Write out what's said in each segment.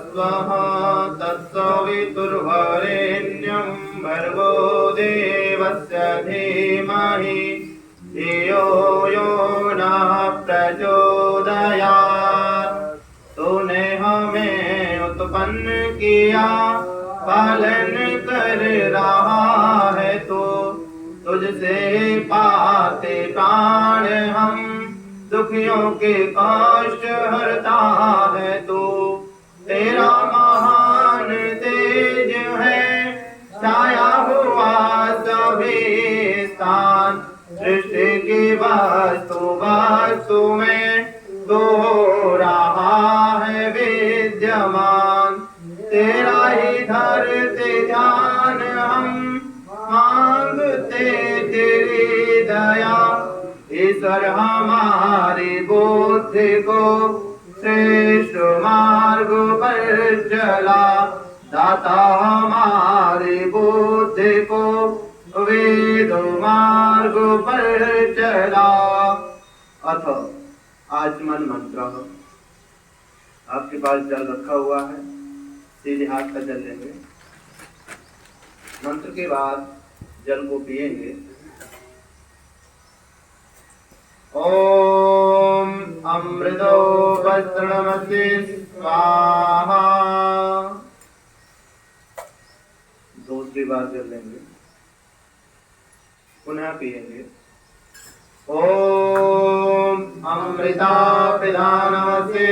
स्वः तत्सवितुर्वरेण्यं भर्गो देवस्य धीमहि धियो यो नः प्रचोदयात्। तूने हमें उत्पन्न किया, पालन कर रहा है तू, तुझसे पाते प्राण हम, दुखियों के कष्ट हरता है तू। तेरा महान तेज है, छाया हुआ सभी स्थान, सृष्टि की वस्तु में तू हो रहा है विद्यमान। तेरा ही धरते ध्यान हम, मांगते तेरी दया। ईश्वर हमारी बुद्धि को श्रेष्ठ मार्ग पर चला, दाता हमारी बुद्धि को वेद मार्ग पर चला। अथ आचमन मंत्र। आपके पास जल रखा हुआ है, सीधे हाथ का जल लेंगे। मंत्र के बाद जल को पिएंगे। ओम अमृतो वस्त्रमसि स्वाहा। दूसरी बार जल लेंगे, पुनः पिएंगे। ओम अमृता पिधानमसि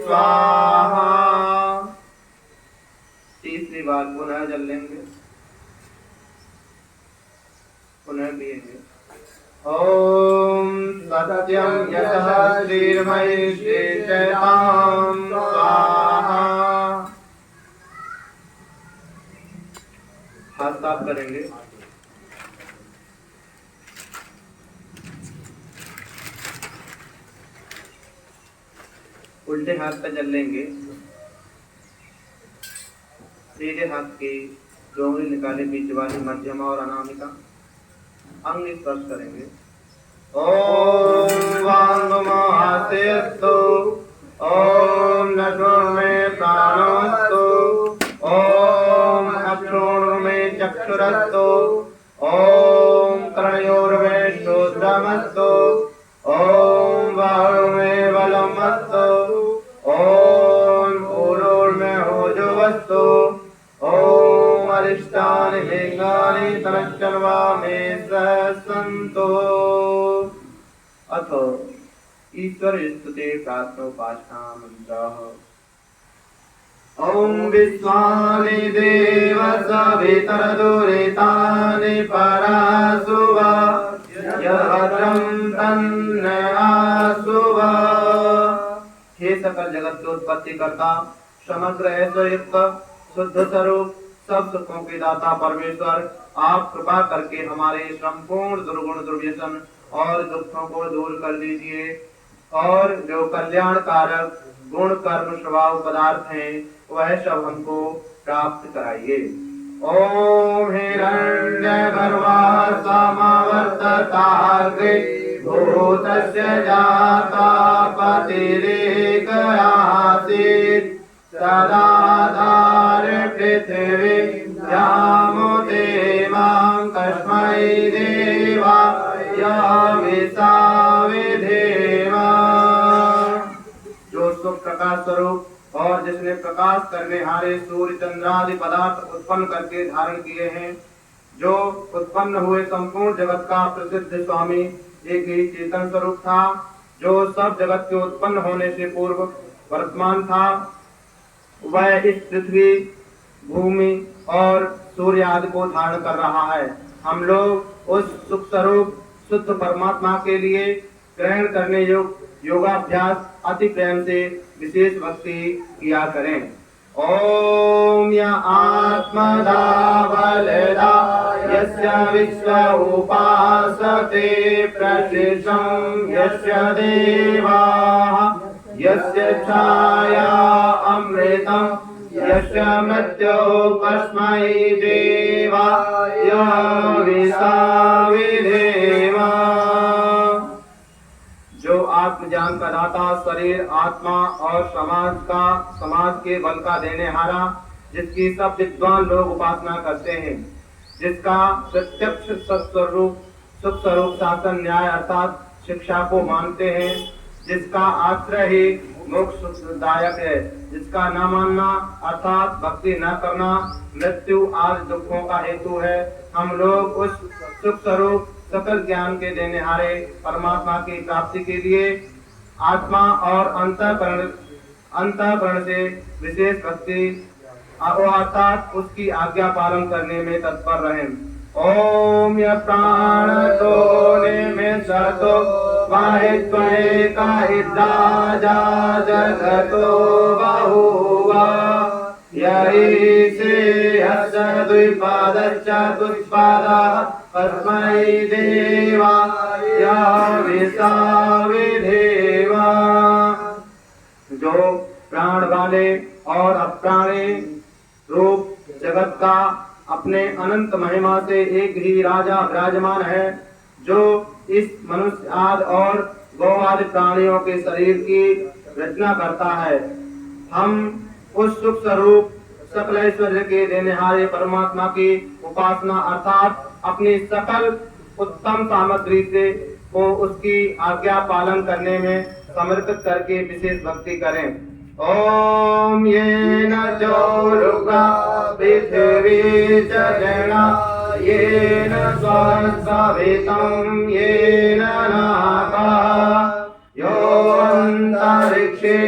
स्वाहा। तीसरी बार पुनः जल लेंगे, पुनः पिएंगे। ओम सत्यम यतः श्रीर्मयि श्रीशतां स्वाहा। हाथ साफ करेंगे। उल्टे हाथ पे जल लेंगे। सीधे हाथ की दो उंगली निकाले, बीच वाली मध्यमा और अनामिका अंग स्पर्श करेंगे। ओम वांगमहासेस्तु, ओम नशोर में प्राणोस्तु, ओम अक्षोण में चक्षुरस्तु, ओम कर्णयोर में श्रोत्रमस्तु, ओम बाहु में बलमस्तु, ओम ऊरोर में ओजोवस्तु, ओम अरिष्टानि लिंगानि तनश्चर्वा में सन्तु। अथ ईश्वर स्तुते प्रार्थनोपासना मंत्रः। ओम विश्वानि देव सवितरदुरितानि परासुवा, यद्रं तन्नयासुवा। हे सकल जगत के उत्पत्ति करता, समग्र ऐश्वर्युक्त शुद्ध स्वरूप, सब सुखों के दाता परमेश्वर, आप कृपा करके हमारे संपूर्ण दुर्गुण दुर्व्यसन और दुखों को दूर कर दीजिए, और जो कल्याण कारक गुण कर्म स्वभाव पदार्थ हैं वह सब हमको प्राप्त कराइए। ओम हिरण्यगर्भः समवर्तताग्रे, भूतस्य जाता पतिरेकयासीत्, सदाधार पृथिवी यामुते मां कस्मै देवाय विसाविधेम। जो सुख प्रकाश स्वरूप और जिसने प्रकाश करने हारे सूर्य चंद्रादि पदार्थ उत्पन्न करके धारण किए हैं, जो उत्पन्न हुए संपूर्ण जगत का प्रसिद्ध स्वामी एक ही चेतन स्वरूप था, जो सब जगत के उत्पन्न होने से पूर्व वर्तमान था, वह इस पृथ्वी, भूमि और सूर्य आदि को धारण कर रहा है। हम लोग उस सुख स्वरूप शुद्ध परमात्मा के लिए ग्रहण करने योगाभ्यास अति प्रेम से विशेष भक्ति किया करें। ओम या आत्मदा बलदा यस्य विश्व उपासते, प्रशिषं यस्य देवाः, यस्य छाया अमृतं, यस्य मृत्यो कस्मै देवाय विसाविधेम। जो आत्मज्ञान ज्ञान का दाता, शरीर, आत्मा और समाज के बल का देने हारा, जिसकी सब विद्वान लोग उपासना करते हैं, जिसका प्रत्यक्ष सुख स्वरूप शासन न्याय अर्थात शिक्षा को मानते हैं, जिसका आश्रय ही मोक्षदायक है, जिसका न मानना अर्थात भक्ति न करना मृत्यु आदि दुखों का हेतु है। हम लोग उस सुख स्वरूप सकल ज्ञान के देने हारे परमात्मा की प्राप्ति के लिए आत्मा और अंतःकरण से विशेष भक्ति अर्थात उसकी आज्ञा पालन करने में तत्पर रहें। ओम य प्राणतो निमिषतो वाहित्वैका इद्दाजा जगतो बहुवा यैसे हर्ष द्विपादश्च चतुष्पादः तस्मै देवाय विसाविधेवा। जो प्राण वाले और अप्राणे रूप जगत का अपने अनंत महिमा से एक ही राजा विराजमान है, जो इस मनुष्य आदि और गौ आदि प्राणियों के शरीर की रचना करता है। हम उस सुख स्वरूप सकल ऐश्वर्य के देनेहारे परमात्मा की उपासना अर्थात अपनी सकल उत्तम सामग्री से को उसकी आज्ञा पालन करने में समर्पित करके विशेष भक्ति करें। ओम येन चोरुगा पृथ्वी च जना येन स्वसवितं येन नाका यो अन्तरिक्षे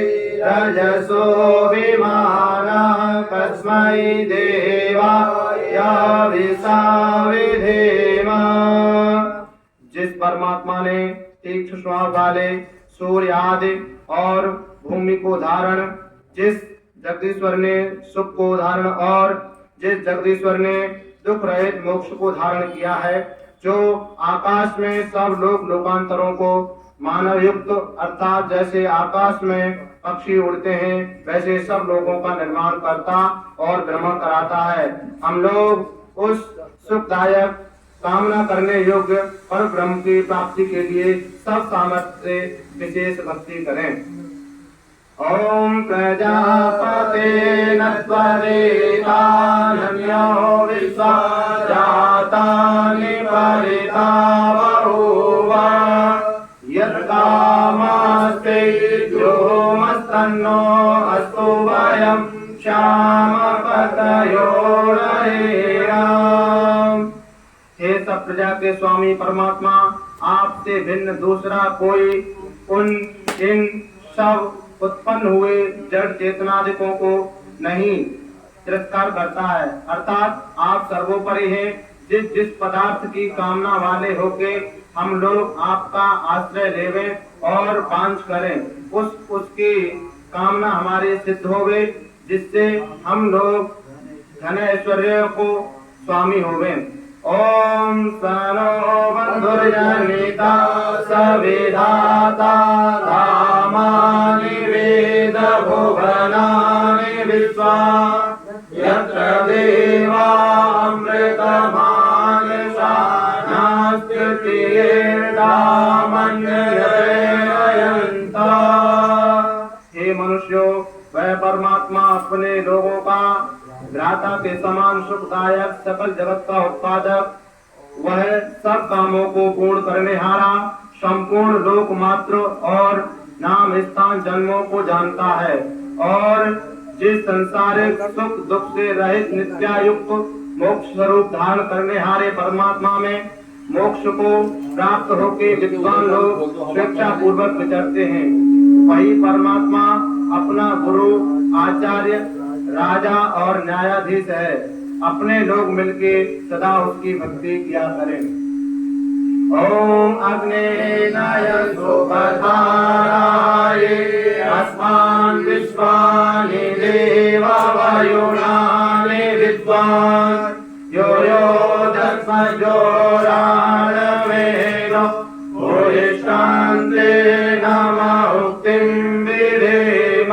रजसो विमानः तस्मै देवाय विसाविधेमा। जिस परमात्मा ने तीक्ष्ण स्वभाव वाले सूर्य आदि और भूमि को धारण, जिस जगदीश्वर ने सुख को धारण और जिस जगदीश्वर ने दुख रहित मोक्ष को धारण किया है, जो आकाश में सब लोकांतरों को मानव युक्त अर्थात जैसे आकाश में पक्षी उड़ते हैं वैसे सब लोगों का निर्माण करता और भ्रमण कराता है। हम लोग उस सुखदायक कामना करने योग्य पर ब्रह्म की प्राप्ति के लिए सब सामर्थ्य से विशेष भक्ति करें। ओम प्रजापते नत्वरेतान्यो विश्वा जातानि परिता बहुवा यत्कामस्ते योमस्तन्नो अस्तु वयं श्यामपतयो राम। हे सब प्रजा के स्वामी परमात्मा, आपसे भिन्न दूसरा कोई इन सब उत्पन्न हुए जड़ चेतनादिकों को नहीं तिरस्कार करता है, अर्थात आप सर्वोपरि हैं। जिस पदार्थ की कामना वाले होके हम लोग आपका आश्रय लेवें और पांच करें, उसकी कामना हमारी सिद्ध होवे, जिससे हम लोग धन ऐश्वर्य को स्वामी होवे। ओम सनो बंधुर्जनिता सविधाता धामानि वेद भुवनानि विश्वा यत्र देवा अमृतमानसा नास्त्यतीर्धामन्ययन्ता। हे मनुष्यों, वह परमात्मा अपने लोगों का भ्राता के समान सुखदायक सकल जगत का उत्पादक, वह सब कामों को पूर्ण करने हारा, संपूर्ण लोक मात्र और नाम स्थान जन्मों को जानता है, और जिस संसारिक सुख दुख से रहित नित्यायुक्त मोक्ष स्वरूप धारण करने हारे परमात्मा में मोक्ष को प्राप्त होके विद्वान लोग स्वेच्छा पूर्वक विचरते हैं। वही परमात्मा अपना गुरु, आचार्य, राजा और न्यायाधीश है। अपने लोग मिलके सदा उसकी भक्ति किया करें। ओम अग्नेनाय सुपथाराय अस्मान् विश्वानि देवा वायुनानि विद्वान् यो यो दस्मजोराणवेनो भूयिष्ठान्ते नमः उक्तिं विधेम।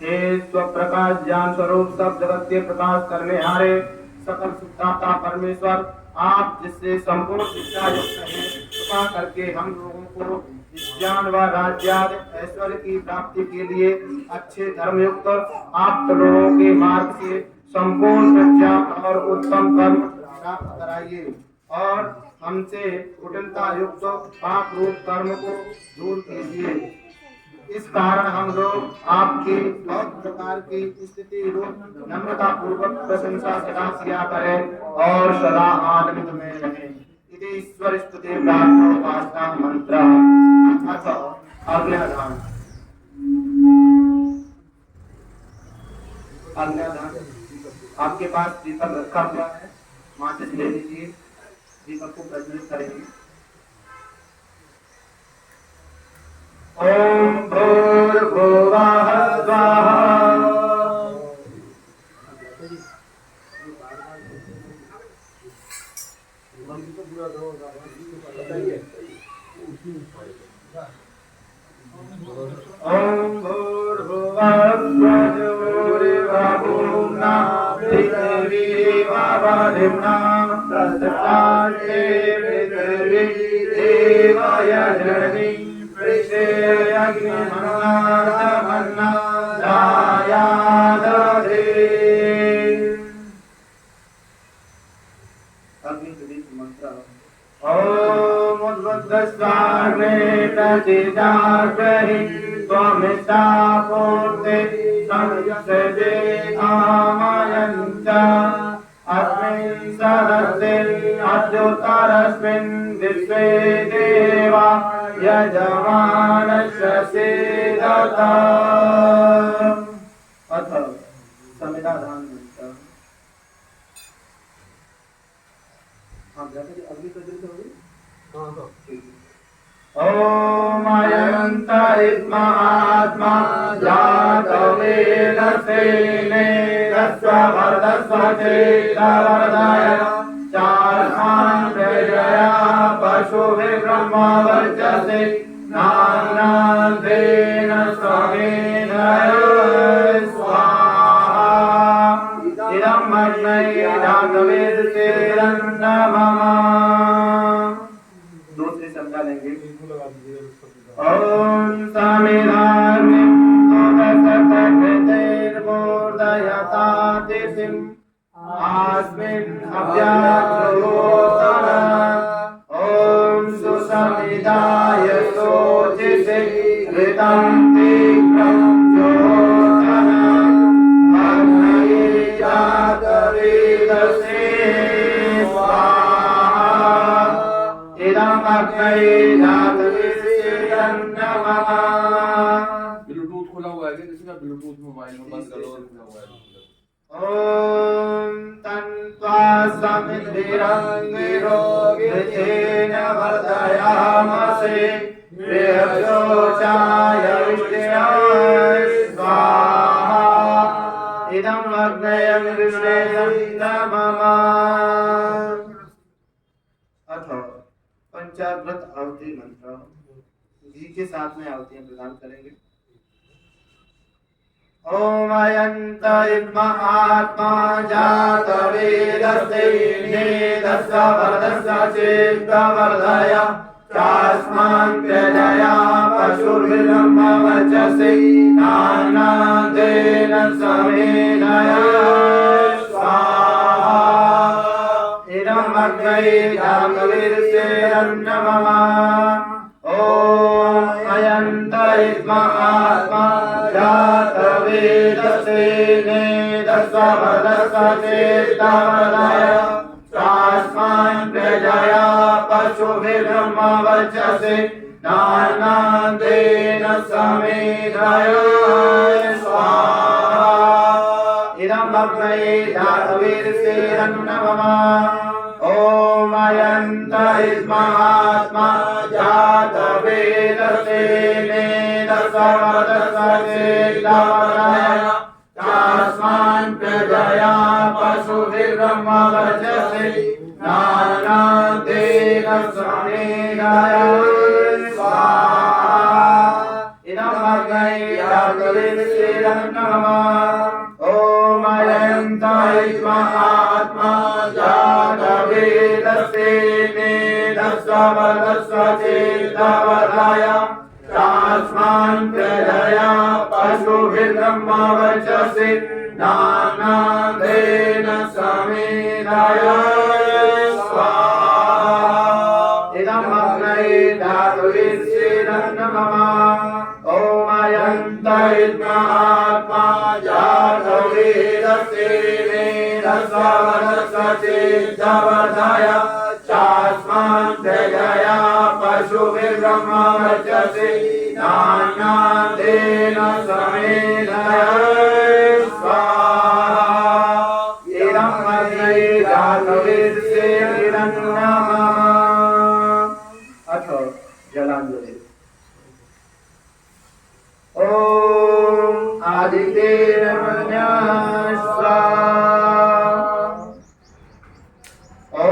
हे स्वप्रकाश ज्ञान स्वरूप सब जगत के प्रकाश करने हारे सकल सुखदाता परमेश्वर, आप जिससे संपूर्ण शिक्षा युक्त हैं, कृपा करके हम लोगों को ज्ञान व राज्यादि ऐश्वर्य की प्राप्ति के लिए अच्छे धर्मयुक्त आप लोगों के मार्ग से संपूर्ण प्रज्ञा और उत्तम कर्म प्राप्त कराइए और हमसे कुटिलता युक्त पाप रूप कर्म को दूर कीजिए। इस कारण हम लोग आपकी बहुत प्रकार की स्थिति रूप नम्रता पूर्वक प्रशंसा सदा किया करें और सदा आनंद में रहें। इति ईश्वर स्तुति प्रार्थना मंत्र अर्थ आज्ञादान। आज्ञादान आपके पास दीपक रखा हुआ है, माचिस ले लीजिए, दीपक को प्रज्वलित करेंगे। ओम भूर्भुवः स्वाहा। ओम भूर्भुवः स्वजोरिवभूम्ना पृथिवी ववदिम्ना तत्साक्षी पृथिवी देवय जननी पृष्ठे अग्निमन्ना दायादधे। अग्नि प्रदीप मंत्र। ओम उद्बुद्धस्वाग्ने प्रचिदाग्रहि त्वमिष्टापूर्ते संयसते आमयञ्च अस्मिन् सरस्मिन् अद्युतरस्मिन् विश्वे देवा यजमानस्य सेदता। अथ संविधान मंत्र। अग्नि प्रज्वलित हो गई। ओम अयंत इत्मा आत्मा जातवेदसेने दस्ववर्धस्व चेतवर्धय चार्मान् प्रजया पशुभिः ब्रह्मवर्चसे नानान्तेन स्वमेन स्वाहा। इदम् अग्नये जातवेदसेरन्नमः। दूसरी समझा लेंगे। ओम समिधार्मिं तोमसतकृतेर्मूर्धयतातिथिम् आस्मिन् अव्याघ्रोतन। ओम सुसमिदाय शोचिषे घृतं तीक्ष्णं ज्योतन अग्नये जातवेदसे स्वाहा। इदम् अग्नये जातवेदसेरन्नमः। ब्लूटूथ खुला हुआ है क्या किसी का? ब्लूटूथ मोबाइल में बंद करो और खुला हुआ है। ओम तन्त्वा समिद्धिरङ्गिरोगितेन वर्धयामसे प्रियशोचाय विष्णवे स्वाहा। इदम् अग्नये विष्णवेन्दमः। अथ पंचामृत आहुति मंत्र। घी के साथ में आहुतियां प्रदान करेंगे। ओम अयंत इत्मा आत्मा जातवेदसेने दस्ववर्धस्व चेतवर्धय चास्मान् प्रजया पशुर्ब्रह्मवर्चसे नानान्तेन समेन स्वाहा। इदम् अग्नये जातवेदसेरन्नमः। ओम अयंत इत्मा आत्मा जातवेदसेने दस्ववर्धस्व चेतवर्धय चास्मान् प्रजया पशुभिः ब्रह्मवर्चसे नानान्तेन समेन स्वाहा। इदम् अग्नये जातवेदसेरन्नमः। ओम अयंत इत्मा आत्मा जातवेदसेने दस्ववर्धस्व चेतवर्धय चास्मान् प्रजया पशुभिः ब्रह्मवर्चसे नानान्तेन समेन स्वाहा। इदम् अग्नये जातवेदसेरन्नमः। ओम अयंत इत्मा आत्मा जातवेदसेने दस्ववर्धस्व चेतवर्धय प्रजया पशुभिर्ब्रह्मवर्चसि नानादेन समेधाय स्वाहा इदं अग्नये धातुविच्छेदन्नमः ॐ अयन्त इद्मात्मा जातवेदस्य वेदसवनसचेद्धवधाय चास्मान् प्रजया पशुभिर्ब्रह्मवर्चसि नान्यादेन समेधाय स्वाहा इदं अग्नये धातुविच्छेदन्नमः अथ जलाञ्जलि ॐ आदित्येर्मन्याः स्वाहा ॐ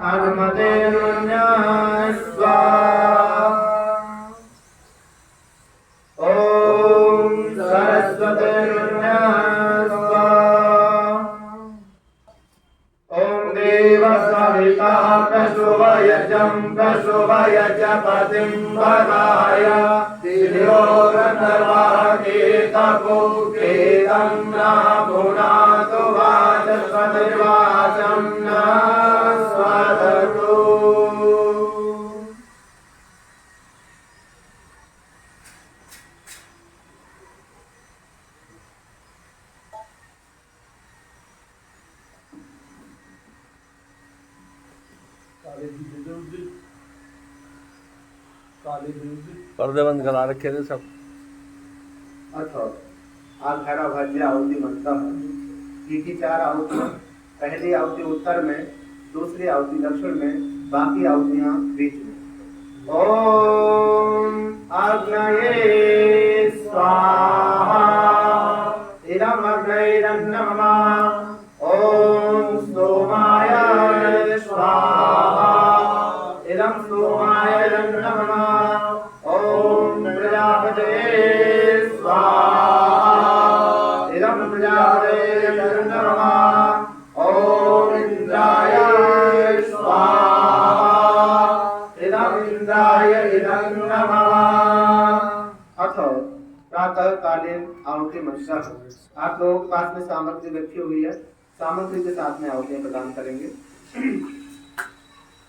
हनुमतेर्मन्याः स्वाहा ॐ सरस्वतीर्मन्याः स्वाहा ॐ देवसविता प्रशोभयजं प्रशोभयज पतिं वदाय दिव्यो गन्धर्वाः केतपो केतं न पुनातु वाचस्पतिर्वाचं न स्वदतु पर्दे बंद करा रखे थे सब। अथ आज भैरव भाज्य आहुति बनता है। की 4 आहुतियां, पहली आहुति उत्तर में, दूसरी आहुति दक्षिण में, बाकी आहुतियां बीच में। ओम अग्नये स्वाहा इदं अग्नये नमः। ओम सोमाय स्वाहा इदं सोमाय नमः। ओम प्रजापतये स्वाहा इदं प्रजापतये नमः। ओम इंद्राय स्वाहा इदं इंद्राय नमः। अथ प्रातः कालीन आहुति मंत्र। आप लोगों के पास में सामग्री रखी हुई है, सामग्री के साथ में आहुतियां प्रदान करेंगे।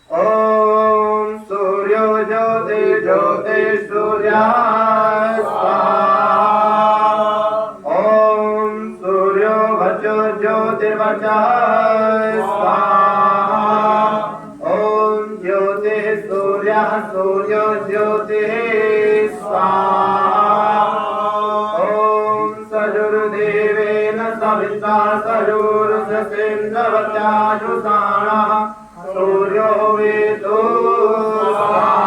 ओम सूर्यो ज्योति ज्योति सूर्याय स्वाहा। ओम सूर्यो वचो ज्योतिर्वचाय स्वाहा। ओम ज्योति सूर्यः सूर्यो ज्योतिः स्वाहा। ओम सजुर्देवेन सविता सजुर्ससेन्द्रवचाजुषाणः सूर्यो वेदो स्वाहा।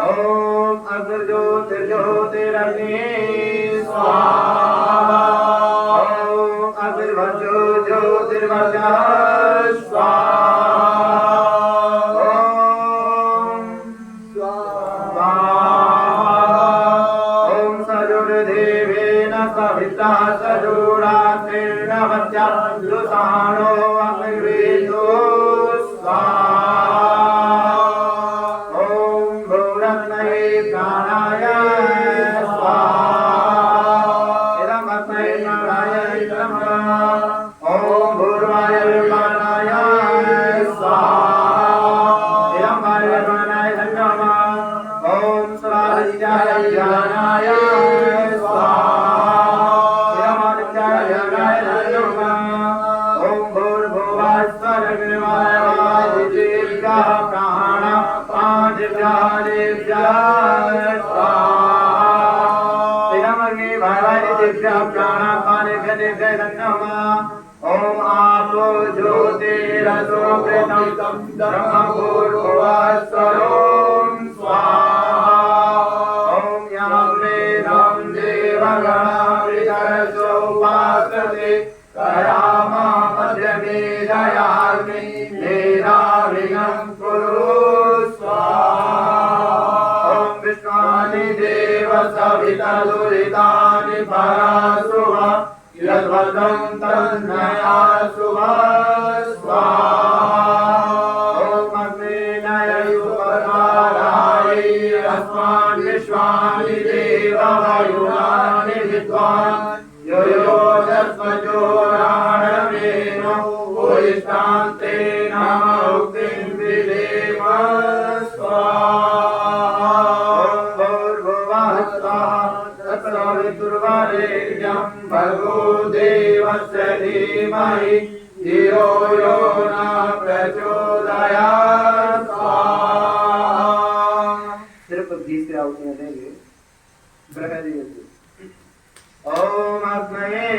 ओम अग्रज्योतिर्ज्योतिरग्निः स्वाहा। ओम अग्रवचो ज्योतिर्वचः स्वाहा। ओम स्वाहा। ओम सजुर्देवेन सविता सजुरात्रिर्नवत्याजुषाणो अग्निवेदो स्वाहा। ओम भूरत्नये प्राणाय स्वाहा इदं अस्मै प्राणाय नमः। ओम भूर्वाय प्राणाय स्वाहा इदं वाय प्राणाय नमः। ओम स्वादित्याय ज्ञानाय स्वाहा इदं आदित्याय ज्ञानाय नमः। ओम भूर्भुवस्सुरग्निवाय वादितेभ्यः प्राण पांचभ्यादेभ्यः स्वाहा इदं अग्नि वादितेभ्यः प्राण पांचभ्यादेभ्यः नमः। ओम आपो ज्योतिरसो कृतं ब्रह्मभूर्भुवस्सुरं स्वाहा। ओम याम्नेदं देवगणाभिधरसोपासते कयामा मध्यमेधयाग्नि मेधाविनं कुरु स्वाहा। ओम विश्वानि देव सविता दुरितानि परासुवा यद्वदं तन्नया सुवा स्वाहा। ओम अग्नेय युपकाराय अस्मान् विद्वान् यो यो तस्मजो राणवेनो भूयिष्ठान्ते नाम उक्तिं विदेम स्वाहा भूर्भुवः स्वाहा तत्सवितुर्वरेण्यं भर्गो देवस्य धीमहि धियो यो न प्रचोदयात् स्वाहा। सिर्फ 20 से आहुतियां देंगे। ओम अग्नये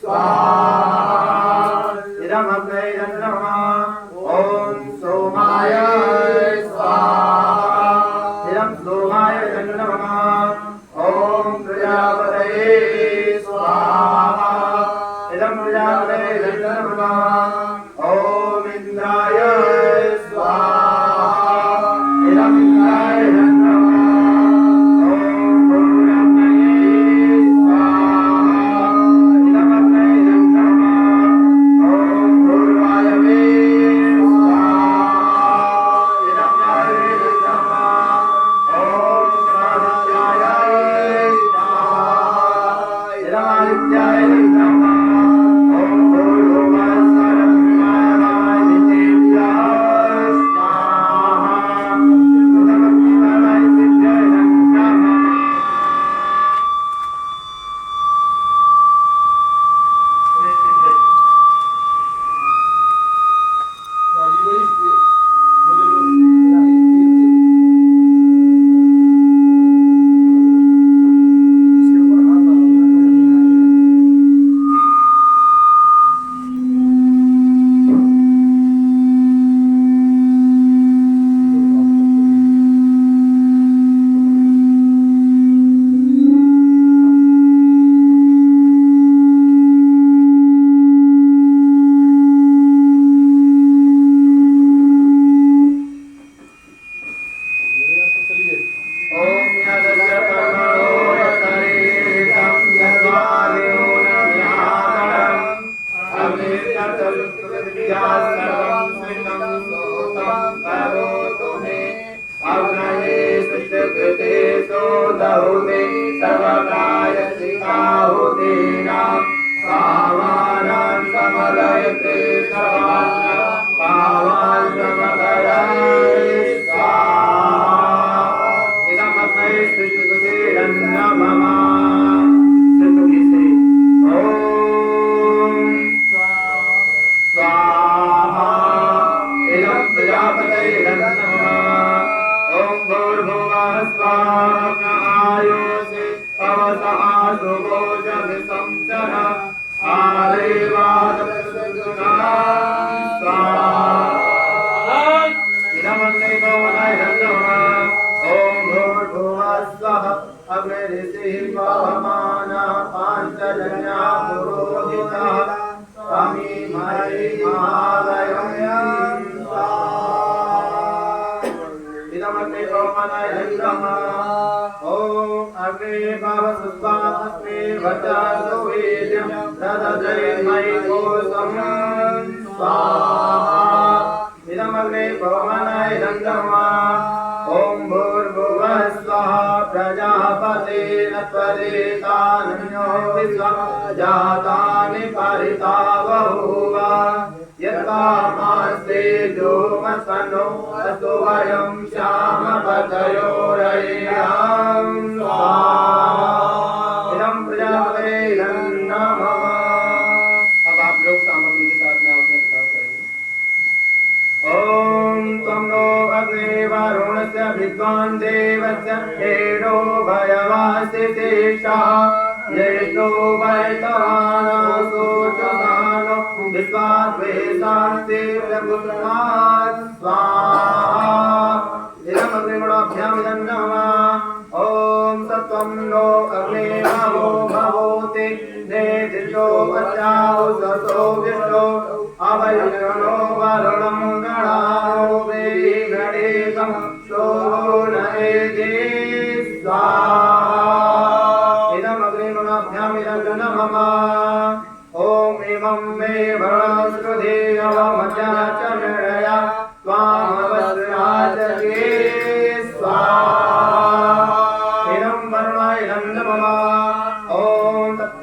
स्वाहा इदम अग्नये नमः। ओम सोमाय स्वाहा इदम सोमाय नमः। ओम प्रजापतये स्वाहा इदम प्रजापतये नमः। ओम इंद्राय स्वाहा इदम इंद्राय नमः। स्वाहा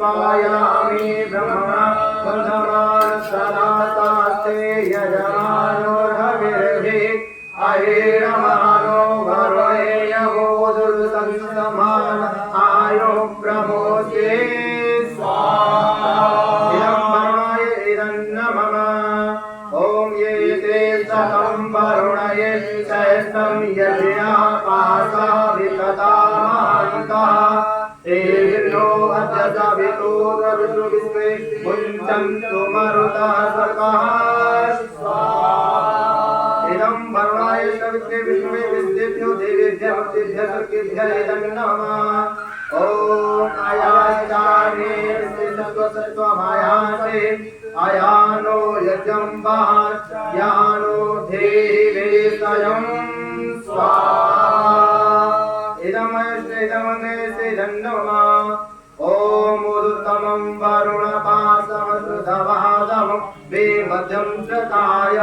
आवायामि ब्रह्मणा वर्धमान सदा सास्ते यजमानोर्हविर्भिः अहिरमानो वरुणेयवोदुर्संसमान आयो ब्रह्मोऽस्ये स्वाहा इदं वरुणाय इदं न मम ॐ ये ते सतं वरुणये सहस्रं यज्ञा पासा विततामान्तः तेभिर्नो अद्य सवितुर्विश्वे मुञ्चन्तु मरुतः सर्वः स्वाहा इदं वरुणाय सवित्रे विष्णुवे विद्येभ्यो देवेभ्यः भक्तेभ्यः सर्वेभ्यः इदं नमः ॐ आयाचार्ये सत्त्वमायासे आयानो यजम्बात् यानो देवेशयं स्वाहा इदमस्ते नमः ॐ ऊर्ध्वतमं वरुणपाशमश्रुतवादमं वेमध्यं श्रताय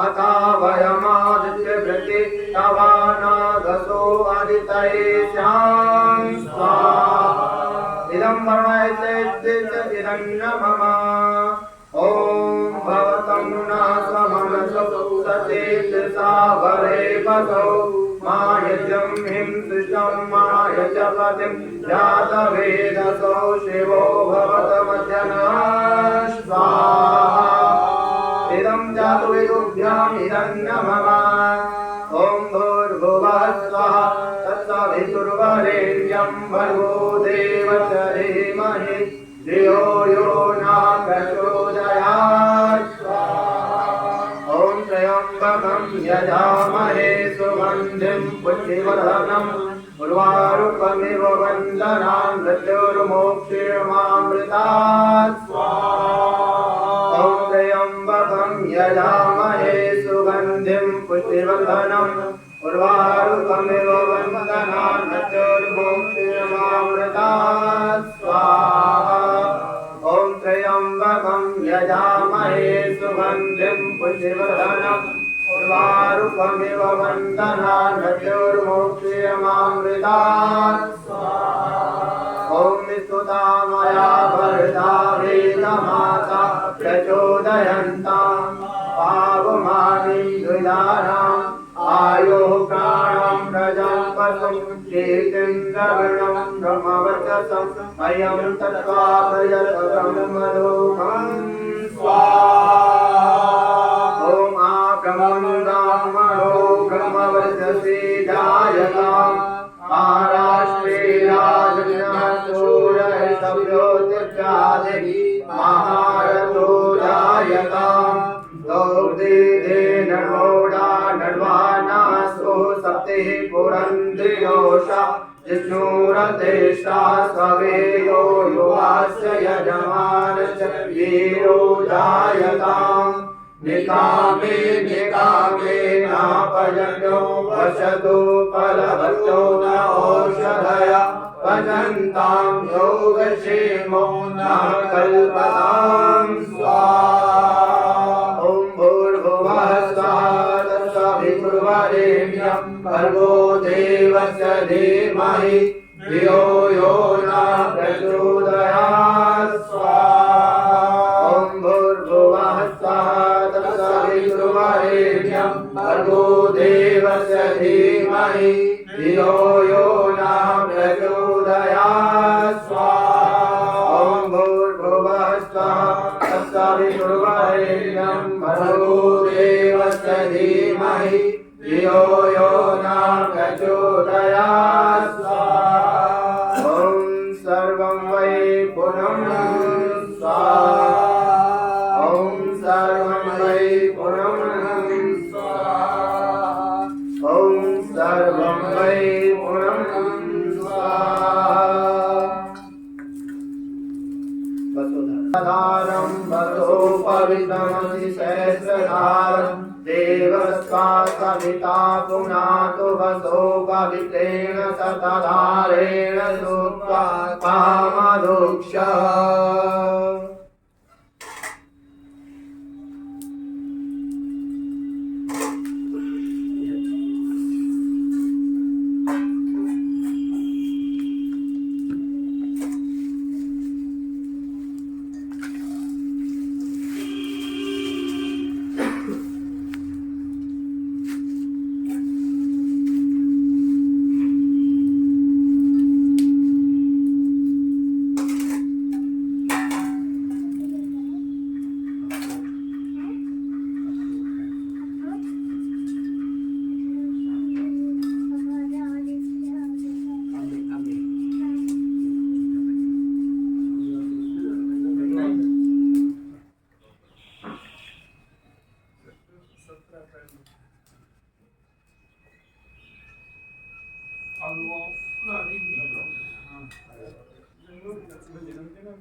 अथा वयमादित्यवृत्ति तवानागसो आदितये स्यां स्वाहा इदं वरुणाय इदं नमः ॐ भवतं न समनसौ सचेतसा वरे पसौ मायजं हिं सृष्टं मायजपतिं जातवेदसौ शिवो भवतमध्यनः स्वाहा इदं जातवेदोभ्याम् इदं नमः ॐ भूर्भुवः स्वः तत्सवितुर्वरेण्यं भर्गो देवस्य धीमहि धियो यो न प्रचोदयात् स्वाहा ॐ त्र्यम्बकं यजामहे सुगन्धिं पुष्टिवर्धनम् उर्वारुकमिव वन्दनां मृत्युर्मोक्षीयमामृतात् स्वाहा ॐ त्र्यम्बकं यजामहे सुगन्धिं पुष्टिवर्धनम् उर्वारुकमिव वन्दनां मृत्युर्मोक्षीयमामृतात् स्वाहा ॐ त्र्यम्बकं यजामहे सुगन्धिं पुष्टिवर्धनम् उर्वारुकमिव वन्दनां मृत्युर्मोक्षीयमामृतात् स्वाहा ॐ स्तुता मया वरदा वेदमाता प्रचोदयन्तां पावमानि द्विजानाम् आयो प्राणं प्रजं पशुं कीर्तिं द्रविणं ब्रह्मवर्चसं अयं तत्त्वा प्रयतब्रह्मलोकं स्वाहा ॐ आब्रह्मणो ब्रह्मवर्चसे जायताम् महाराष्ट्रे राजसूरः सव्योतिप्रादि महारथो जायताम् दौर्देन नोडा नड्वानासो सप्तिः पुरन्द्रियोषा जिष्णुरतेष्टा सवेयो युवास्य यजमानश्च वीरो जायताम् निकामे निकामे नापयन्तो वशतो फलवतो न औषधया भजन्तां योगक्षेमो न कल्पतां स्वाहा ॐ भूर्भुवः स्वः तत्सवितुर्वरेण्यं भर्गो देवस्य धीमहि धियो यो न प्रचोदयात् स्वाहा ॐ भूर्भुवः स्वः तत्सवितुर्वरेण्यं भर्गो देवस्य धीमहि धियो यो न प्रचोदयात् स्वाहा ॐ भूर्भुवः स्वः तत्सवितुर्वरेण्यं भर्गो देवस्य धीमहि धियो यो न प्रचोदयात् स्वाहा ॐ सर्वं वै पुनं स्वाहा ॐ सर्वं वै पुनं स्वाहा ॐ सर्वं वै पुनं स्वाहा वसुधारं वसोपवितमसि सहस्रधारं देवस्वा सविता पुनातु वसो पवित्रेण शतधारेण सूक्त्वा कामदोक्षः ओम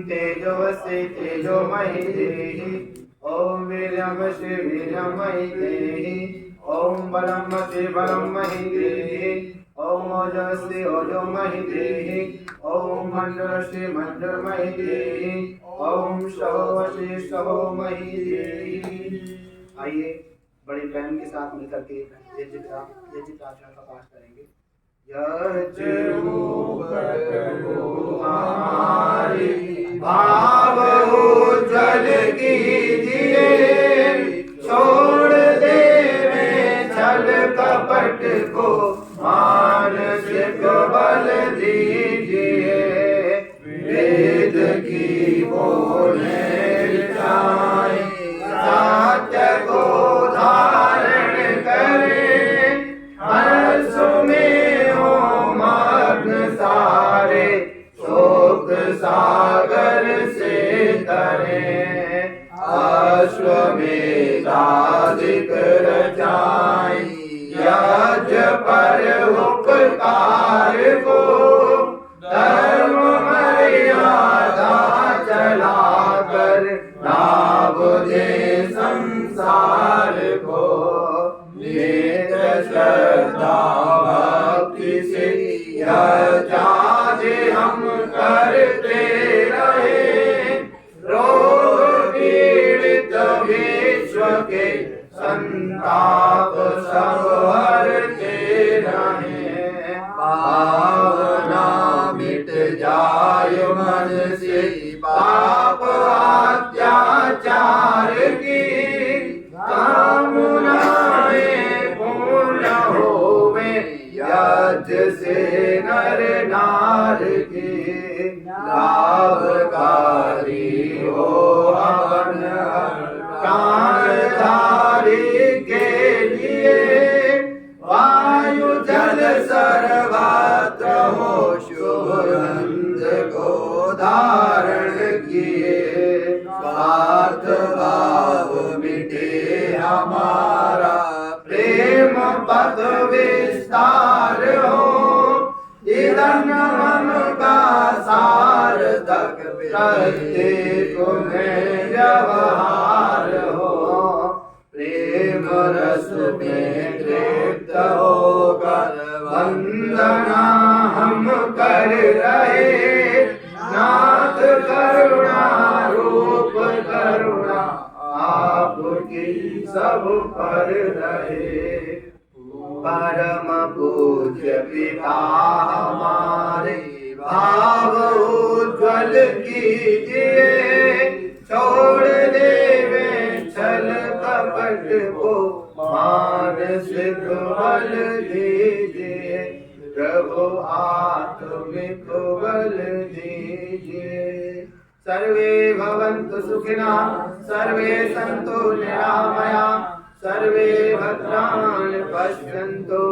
तेजोवसे तेजोमयि देहि, ओम वीर्यवसे वीर्यमयि देहि, ओम बलमसे बलमयि देहि, ओम ओजस्वे ओजोमयि देहि, ओम मंडलसे मंडलमयि देहि, ओम सहोवसे सहोमयि देहि। आइए बड़े प्रेम के साथ मिलकर के यज्ञाचरण का पाठ करेंगे। हमारी भाव उज्जवल कीजिए, छोड़ देवे छल कपट को, मानसिक बल दीजिए, वेद की बोले जाए, सत्य को धारण करें, हर्ष में हो मग्न सारे, शोक सागर से तरें, अश्वमेधाधिक रचाएं, यज्ञ पर उपकार को, धर्म मर्यादा चलाकर लाभ दे संसार को, नेत्र श्रद्धा भक्ति से यज्ञ हम करते रहे, रोग पीड़ित विश्व के संताप सब हरते रहे, भावना मिट जाय मन से पाप अत्याचार की, कामनाएं पूर्ण होवे यज्ञ से नर नार की, लाभकारी हो हवन प्राणधारी के लिए, वायु जल सर्वत्र हो शुभ गंध को धारण किए, स्वार्थ भाव मिटे हमारा, प्रेम पद विस्तार हो, इधन मन का सार्थक प्रत्येक में व्यवहार हो, प्रेम रस में तृप्त होकर वंदना हम कर रहे, नाथ करुणा रूप करुणा आपकी सब पर रहे, परम पूज्य पिता हमारे भाव उज्ज्वल कीजिए, छोड़ देवे छल कपट को, मानसिक बल दीजिए, प्रभु आत्मिक बल दीजिए। सर्वे भवन्तु सुखिनः, सर्वे सन्तु निरामयाः, सर्वे भद्राणि पश्यन्तु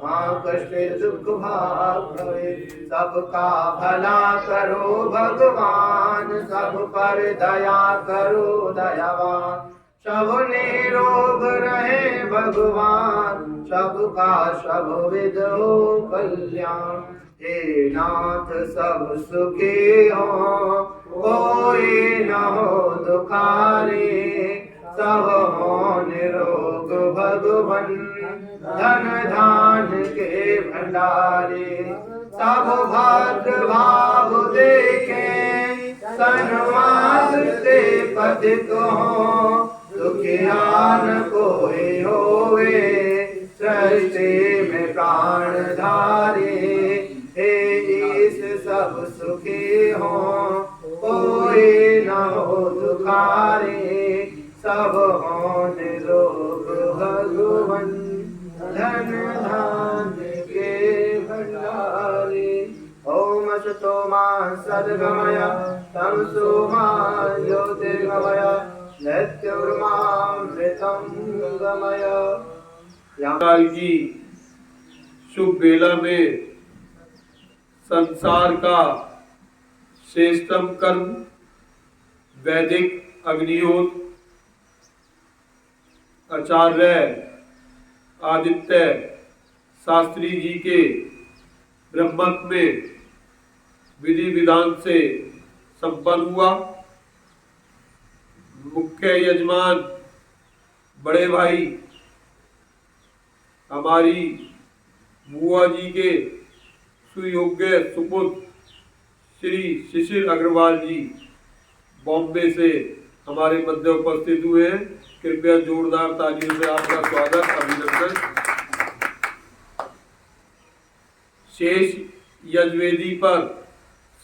मा कश्चित् दुःख भाग् भवेत्। सबका भला करो भगवान, सब पर दया करो दयावान, सब निरोग रहे भगवान, सबका सब विध हो कल्याण। हे नाथ सब सुखी हो, कोई न हो दुखारी, सब हो निरोग भगवन, धन धान के भंडारी। सब भद्र भाव देखे, सन्मास से पथिक हो, दुखियान कोई होवे, सृष्टि में प्राण धारे। हे ईश सब सुखी हो, कोई न हो दुखारी, सब हो निरोग भगवन, धन धान्य के भंडारी। ओम असतो मा सद्गमय, तमसो मा ज्योतिर्गमय, मृत्युर्मामृतं गमय। काल की शुभ बेला में संसार का श्रेष्ठतम कर्म वैदिक अग्निहोत्र आचार्य आदित्य शास्त्री जी के ब्रह्मत्व में विधि विधान से संपन्न हुआ। मुख्य यजमान बड़े भाई हमारी बुआ जी के सुयोग्य सुपुत्र श्री शिशिर अग्रवाल जी बॉम्बे से हमारे मध्य उपस्थित हुए हैं। कृपया जोरदार तालियों से आपका स्वागत अभिनंदन। शेष यजवेदी पर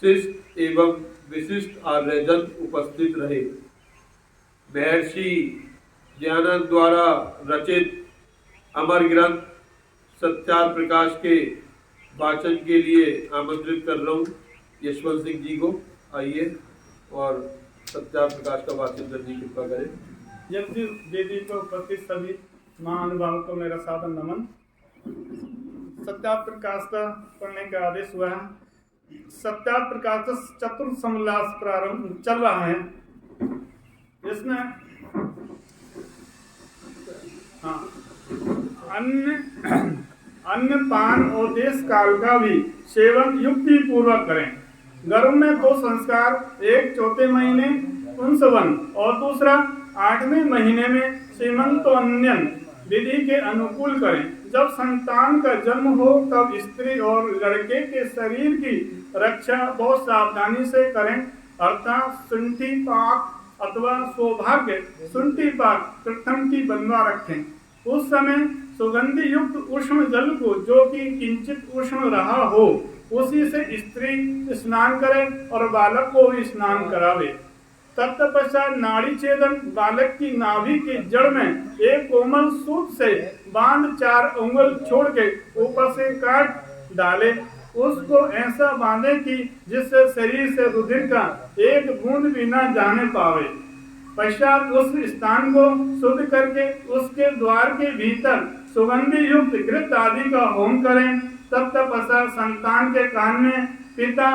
शिष्ट एवं विशिष्ट आर्यजन उपस्थित रहे। महर्षि ज्ञानंद द्वारा रचित अमर ग्रंथ सत्यार्थ प्रकाश के वाचन के लिए आमंत्रित कर रहा हूँ यशवंत सिंह जी को। आइए और सत्यार्थ प्रकाश का वाचन करने की कृपा करें। यज्ञ वेदी पर उपस्थित सभी महानुभावों को मेरा सादर नमन। सत्यार्थ प्रकाश का पढ़ने का आदेश हुआ है। सत्यार्थ प्रकाश का चतुर्थ समोल्लास प्रारंभ चल रहा है। इसमें अन्न पान और देश काल का भी सेवन युक्ति पूर्वक करें। गर्भ में 2 संस्कार, एक 4 महीने पुंसवन और दूसरा 8वें महीने में सीमंतोन्नयन विधि के अनुकूल करें। जब संतान का जन्म हो तब स्त्री और लड़के के शरीर की रक्षा बहुत सावधानी से करें, अर्थात सुंठी पाक अथवा सौभाग्य सुंठी पाक प्रथम की बनवा रखें। उस समय सुगंधि युक्त उष्ण जल को, जो कि किंचित उष्ण रहा हो, उसी से स्त्री स्नान करे और बालक को भी स्नान करावे। तत्पश्चात नाड़ी छेदन बालक की नाभि की जड़ में एक कोमल सूत से बांध 4 उंगल छोड़ के ऊपर से काट डाले। उसको ऐसा बांधे कि जिससे शरीर से रुधिर का एक बूंद भी न जाने पावे। पश्चात उस स्थान को शुद्ध करके उसके द्वार के भीतर सुगंधि युक्त घृत आदि का होम करें। तत्पश्चात संतान के कान में पिता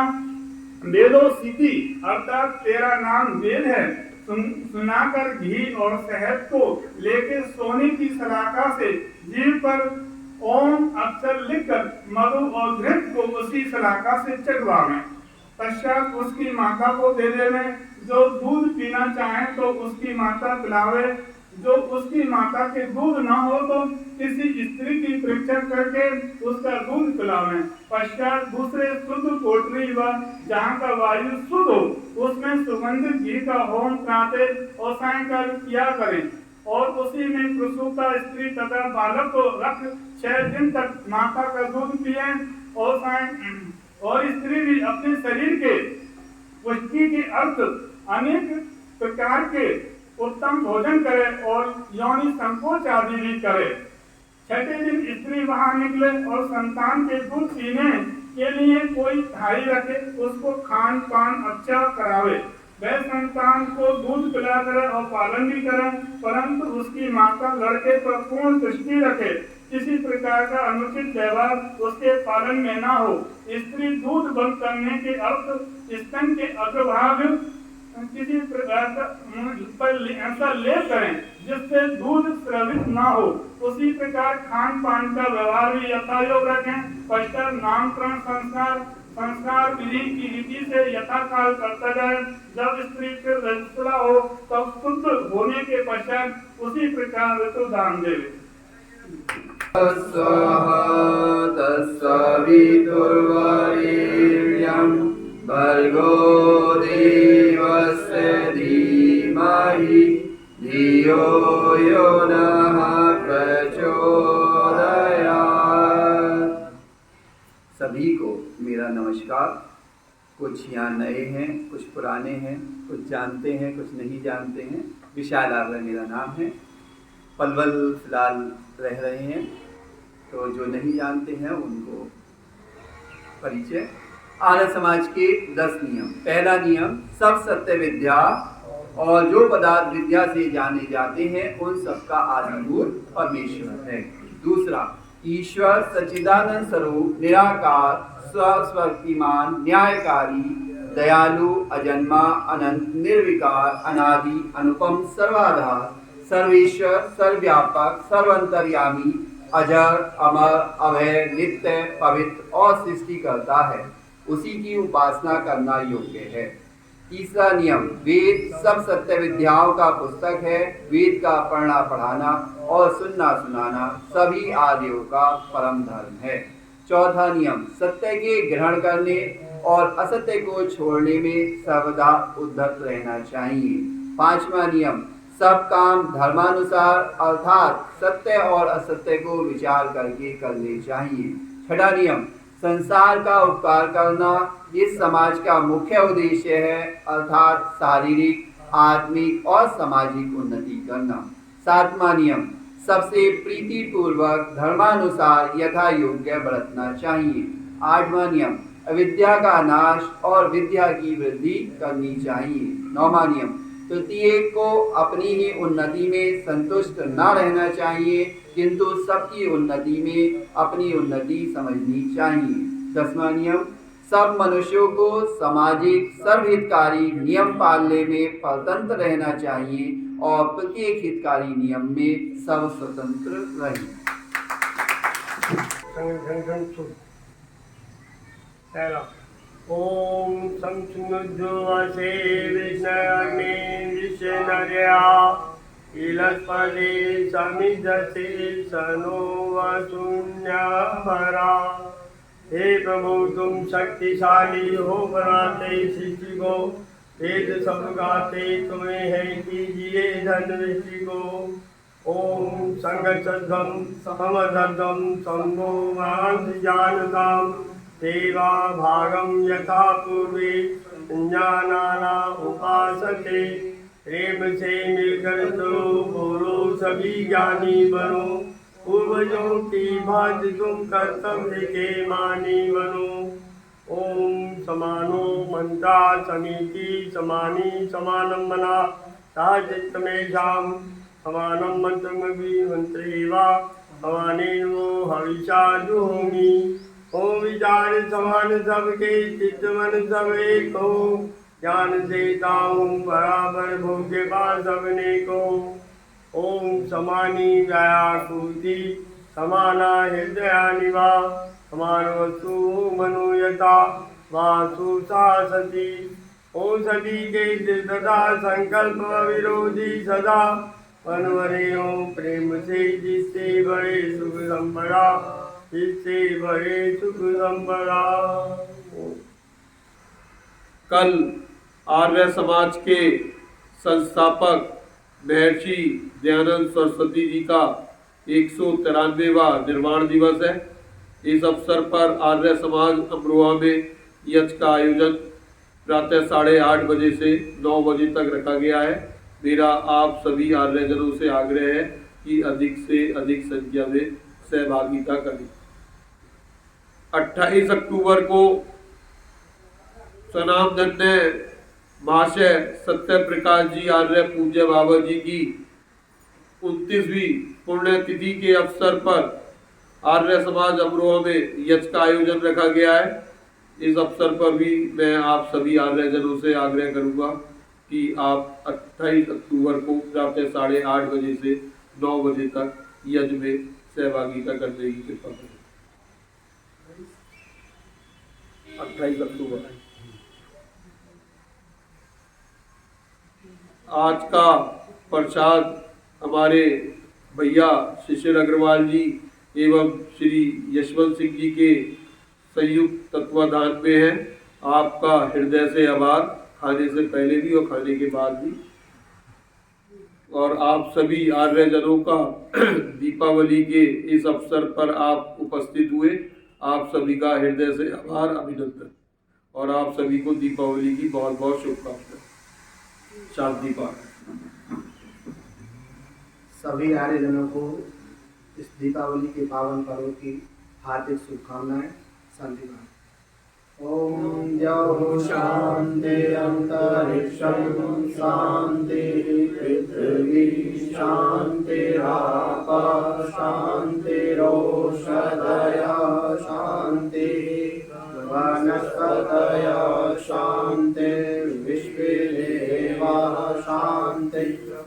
वेदोसिति अर्थात तेरा नाम वेद है सुनाकर घी और शहद को लेकर सोने की सलाखा से जीभ पर ओम अक्षर लिखकर मधु और घृत को उसी सलाखा से चढ़वावें। पश्चात उसकी माता को दे देवे। जो दूध पीना चाहे तो उसकी माता पिलावे। जो उसकी माता के दूध न हो तो किसी स्त्री की परीक्षा करके उसका दूध पिलावें। पश्चात दूसरे शुद्ध कोठरी व जहाँ का वायु शुद्ध हो उसमें सुगंधित घी का होम प्रातः और सायंकाल किया करें और उसी में प्रसूता स्त्री तथा बालक को रख 6 दिन तक माता का दूध पिए और स्त्री भी अपने शरीर के पुष्टि के अर्थ अनेक प्रकार के उत्तम भोजन करे और यौनि संकोच आदि भी करे। 6ठे दिन स्त्री वहां निकले और संतान के दूध पीने के लिए कोई थाली रखे, उसको खान पान अच्छा करावे। वह संतान को दूध पिला करे और पालन भी करे, परंतु उसकी माता लड़के पर पूर्ण दृष्टि रखे। किसी प्रकार का अनुचित व्यवहार उसके पालन में न हो। स्त्री दूध बंद करने के अर्थ स्तन के अग्रभाग किसी प्रकार का ऐसा लेप करें जिससे दूध स्रवित न हो। उसी प्रकार खान पान का व्यवहार भी यथायोग रखें। पश्चात नामकरण संस्कार विधि की रीति से यथाकाल करता जाए। जब स्त्री फिर रजस्वला हो तब शुद्ध होने के पश्चात उसी प्रकार ऋतुदान देवे। भर्गो देवस्य धीमहि धियो यो नः प्रचोदयात्। सभी को मेरा नमस्कार। कुछ यहाँ नए हैं, कुछ पुराने हैं, कुछ जानते हैं, कुछ नहीं जानते हैं। विशाल आर्य मेरा नाम है। पलवल फिलहाल रह रहे हैं, तो जो नहीं जानते हैं उनको परिचय। आर्य समाज के 10 नियम। पहला नियम, सब सत्य विद्या और जो पदार्थ विद्या से जाने जाते हैं उन सबका आदिभूत परमेश्वर है। दूसरा, ईश्वर सच्चिदानंद स्वरूप निराकार स्वस्वकीमान न्यायकारी दयालु अजन्मा अनंत निर्विकार अनादि अनुपम सर्वाधार सर्वेश्वर सर्वव्यापक सर्वंतर्यामी अजर अमर अभय नित्य पवित्र और सृष्टि करता है, उसी की उपासना करना योग्य है। तीसरा नियम, वेद सब सत्य विद्याओं का पुस्तक है। वेद का पढ़ना पढ़ाना और सुनना सुनाना सभी आदियों का परम धर्म है। चौथा नियम, सत्य के ग्रहण करने और असत्य को छोड़ने में सर्वदा उद्धत रहना चाहिए। पांचवा नियम, सब काम धर्मानुसार अर्थात सत्य और असत्य को विचार करके करने चाहिए। छठा नियम, संसार का उपकार करना इस समाज का मुख्य उद्देश्य है, अर्थात शारीरिक, आत्मिक और सामाजिक उन्नति करना। सातवां नियम, सबसे प्रीति पूर्वक धर्मानुसार यथा योग्य बरतना चाहिए। आठवां नियम, अविद्या का नाश और विद्या की वृद्धि करनी चाहिए। नौवां नियम, तृतीय को अपनी ही उन्नति में संतुष्ट न रहना चाहिए, किंतु सबकी उन्नति में अपनी उन्नति समझनी चाहिए। दसवां नियम, सब मनुष्यों को सामाजिक सर्वहितकारी नियम पालने में परतंत्र रहना चाहिए और प्रत्येक हितकारी नियम में सब स्वतंत्र रहे। ओम संसुमुद्वसे विष्णवे विष्णुर्या इलस्पदे समिद्धसे सनो वशून्यभरा। हे प्रभु, तुम शक्तिशाली हो, बनाते सृष्टि को, वेद सब गाते तुम्हें है, कीजिए धन को। ओम संगच्छध्वं समधध्वं शंभो जानताम देवा भागम यथा पूर्वे ज्ञानाना उपासते। प्रेम से मिलकर चलो, बोलो सभी ज्ञानी बनो, पूर्वजों की भांति तुम कर्तव्य के मानी बनो। ओम समानो मंता समीति समानी समानम मना साचित में शाम समानम मंत्रमभि मंत्रेवा समानेनो हविषा जुहोमि। ओम विचार समान सबके चित्त मन सब एक हो, ज्ञान देता हूँ बराबर भोग्य पा सबने को। ओम समानी व्याकुति समाना हृदया निवा समान वस्तु मनुयता वासु सती। ओम सती के दृढ़ता संकल्प विरोधी सदा मनवरे ओम प्रेम से जिससे बड़े सुख संपदा, जिससे बड़े सुख संपदा। कल आर्य समाज के संस्थापक महर्षि दयानंद सरस्वती जी का 193वां निर्वाण दिवस है। इस अवसर पर आर्य समाज अमरोहा में यज्ञ का आयोजन प्रातः 8:30 बजे से 9 बजे तक रखा गया है। मेरा आप सभी आर्यजनों से आग्रह है कि अधिक से अधिक संख्या में सहभागिता करें। 28 अक्टूबर को स्वनामधन्य महाशय सत्य प्रकाश जी आर्य पूज्य बाबा जी की 29वीं पुण्यतिथि के अवसर पर आर्य समाज अमरोहा में यज्ञ का आयोजन रखा गया है। इस अवसर पर भी मैं आप सभी आर्यजनों से आग्रह करूंगा कि आप 28 अक्टूबर को प्रातः 8:30 बजे से 9 बजे तक यज्ञ में सहभागिता करने की कृपा करें। 28 अक्टूबर। आज का प्रसाद हमारे भैया शिशिर अग्रवाल जी एवं श्री यशवंत सिंह जी के संयुक्त तत्वाधान में है। आपका हृदय से आभार, खाने से पहले भी और खाने के बाद भी। और आप सभी आर्यजनों का दीपावली के इस अवसर पर आप उपस्थित हुए, आप सभी का हृदय से आभार, अभिनंदन। और आप सभी को दीपावली की बहुत बहुत शुभकामनाएं। शांति पाठ। सभी आर्यजनों को इस दीपावली के पावन पर्व की हार्दिक शुभकामनाएं। शांति पाठ। ओम जौ शांति अंतरिक्षं शांति पृथ्वी शांतिराप शांतिरोषधयः शांति वनस्पतयः शांति विश्वे देवाः शांति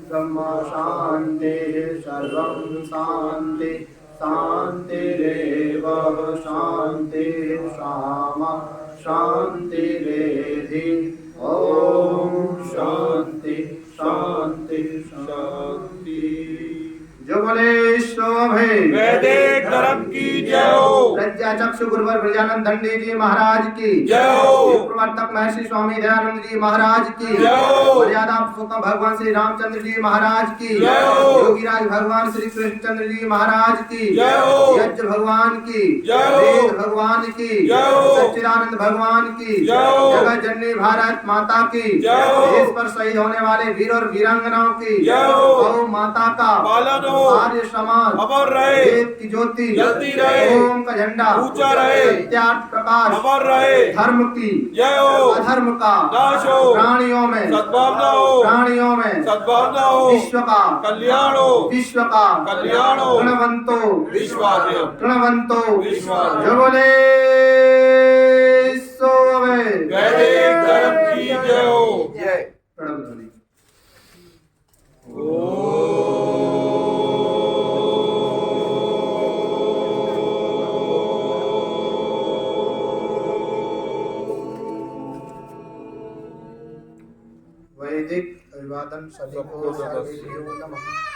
ब्रह्म शांति सर्वं शांति शान्तिरेव शान्तिर्सामा शान्तिरेधि ॐ शान्ति शान्ति शान्ति। जो बोले सो भय वैदिक धर्म की जय हो। प्रज्ञा चक्षु गुरुवर ब्रजानंद दंडी जी महाराज की जय हो। प्रवर्तक महर्षि स्वामी दयानंद जी महाराज की जय हो। मर्यादा पुरुषोत्तम भगवान श्री रामचंद्र जी महाराज की जय हो। योगीराज भगवान श्री कृष्णचंद्र जी महाराज की जय हो। यज्ञ भगवान की जय हो। वेद भगवान की जय हो। सच्चिदानंद भगवान की जय हो। जगत जननी भारत माता की जय हो। देश पर शहीद होने वाले वीर और वीरांगनाओं की जय हो। गौ माता का पालन हो। आर्य समाज अमर रहे। देव की ज्योति जलती रहे। ओम का झंडा ऊंचा रहे। सत्यार्थ प्रकाश अमर रहे। धर्म की जय हो। अधर्म का नाश हो। प्राणियों में सद्भावना हो। प्राणियों में सद्भावना हो। विश्व का कल्याण हो। विश्व का कल्याण हो। गुणवंतो विश्वास गुणवंतो विश्वास। जो बोले सो वे वैदिक धर्म की जय हो। जय प्रणव ध्वनि। वैदिक अभिवादन सभी को नमः।